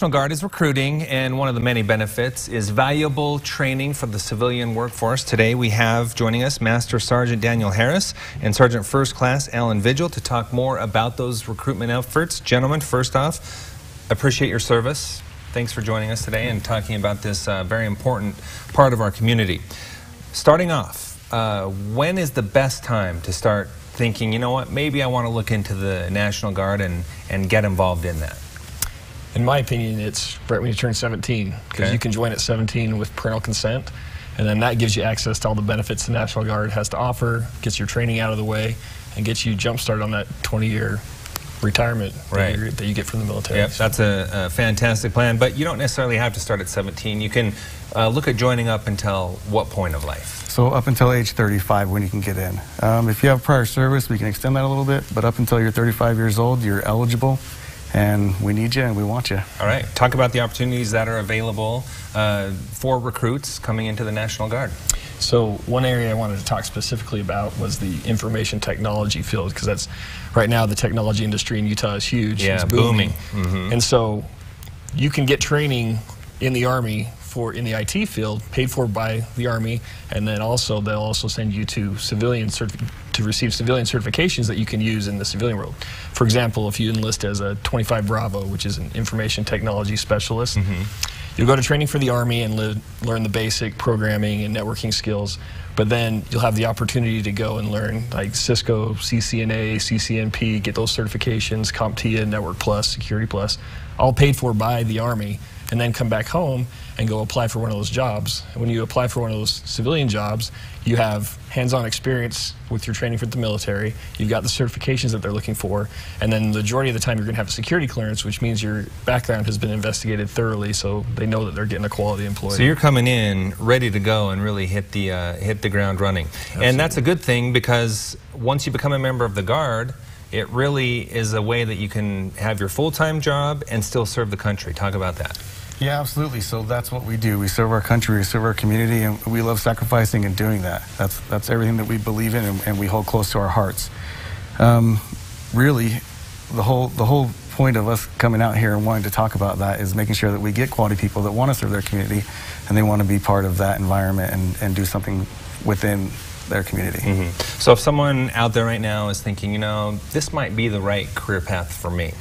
National Guard is recruiting, and one of the many benefits is valuable training for the civilian workforce. Today we have joining us Master Sergeant Daniel Harris and Sergeant First Class Alan Vigil to talk more about those recruitment efforts. Gentlemen, first off, appreciate your service. Thanks for joining us today and talking about this very important part of our community. Starting off, when is the best time to start thinking, you know what, maybe I want to look into the National Guard and get involved in that? In my opinion, it's right when you turn 17, because you can join at 17 with parental consent, and then that gives you access to all the benefits the National Guard has to offer, gets your training out of the way, and gets you jump-started on that 20-year retirement that you get from the military. Yep, that's a fantastic plan, but you don't necessarily have to start at 17. You can look at joining up until what point of life? So up until age 35 when you can get in. If you have prior service, we can extend that a little bit, but up until you're 35 years old, you're eligible. And we need you and we want you. All right. Talk about the opportunities that are available for recruits coming into the National Guard. So one area I wanted to talk specifically about was the information technology field, because that's right now the technology industry in Utah is huge. Yeah, it's booming. Mm-hmm. And so you can get training in the Army in the IT field, paid for by the Army, and then also they'll also send you to receive civilian certifications that you can use in the civilian world. For example, if you enlist as a 25 Bravo, which is an information technology specialist, you'll go to training for the Army and learn the basic programming and networking skills, but then you'll have the opportunity to go and learn like Cisco, CCNA, CCNP, get those certifications, CompTIA, Network Plus, Security Plus, all paid for by the Army, and then come back home and go apply for one of those jobs. And when you apply for one of those civilian jobs, you have hands-on experience with your training for the military, you've got the certifications that they're looking for, and then the majority of the time you're going to have a security clearance, which means your background has been investigated thoroughly, so they know that they're getting a quality employee. So you're coming in ready to go and really hit the ground running. Absolutely. And that's a good thing, because once you become a member of the Guard, it really is a way that you can have your full-time job and still serve the country. Talk about that. Yeah, absolutely. So that's what we do. We serve our country, we serve our community, and we love sacrificing and doing that. That's everything that we believe in and we hold close to our hearts. Really, the whole point of us coming out here and wanting to talk about that is making sure that we get quality people that want to serve their community and they want to be part of that environment and do something within their community. So if someone out there right now is thinking, you know, this might be the right career path for me,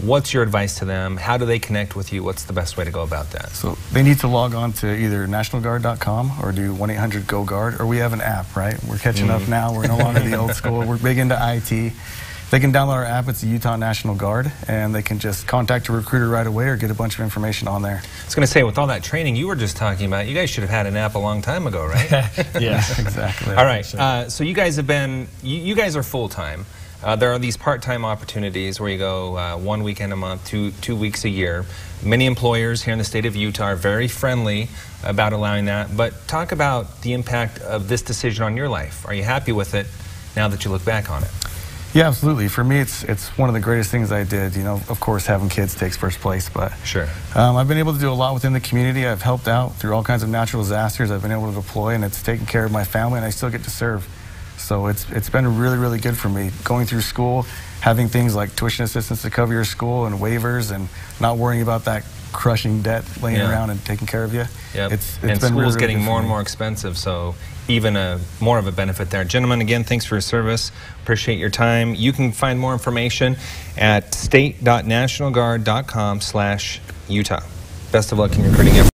what's your advice to them? How do they connect with you? What's the best way to go about that? So they need to log on to either nationalguard.com or do 1-800-GO-GUARD, or we have an app, right? We're catching up now. We're no longer the old school. We're big into IT. They can download our app. It's the Utah National Guard, and they can just contact a recruiter right away or get a bunch of information on there. I was going to say, with all that training you were just talking about, you guys should have had an app a long time ago, right? Yeah, exactly. All right. So you guys have been, you guys are full-time. There are these part-time opportunities where you go 1 weekend a month, two weeks a year. Many employers here in the state of Utah are very friendly about allowing that. But talk about the impact of this decision on your life. Are you happy with it now that you look back on it? Yeah, absolutely. For me, it's one of the greatest things I did. You know, of course, having kids takes first place, but sure. I've been able to do a lot within the community. I've helped out through all kinds of natural disasters. I've been able to deploy, and it's taken care of my family, and I still get to serve. So it's been really, really good for me. Going through school, having things like tuition assistance to cover your school and waivers, and not worrying about that crushing debt laying around and taking care of you. Yep. It's and been school's really getting good more and more expensive, so even more of a benefit there. Gentlemen, again, thanks for your service. Appreciate your time. You can find more information at state.nationalguard.com/Utah. Best of luck in your recruiting effort.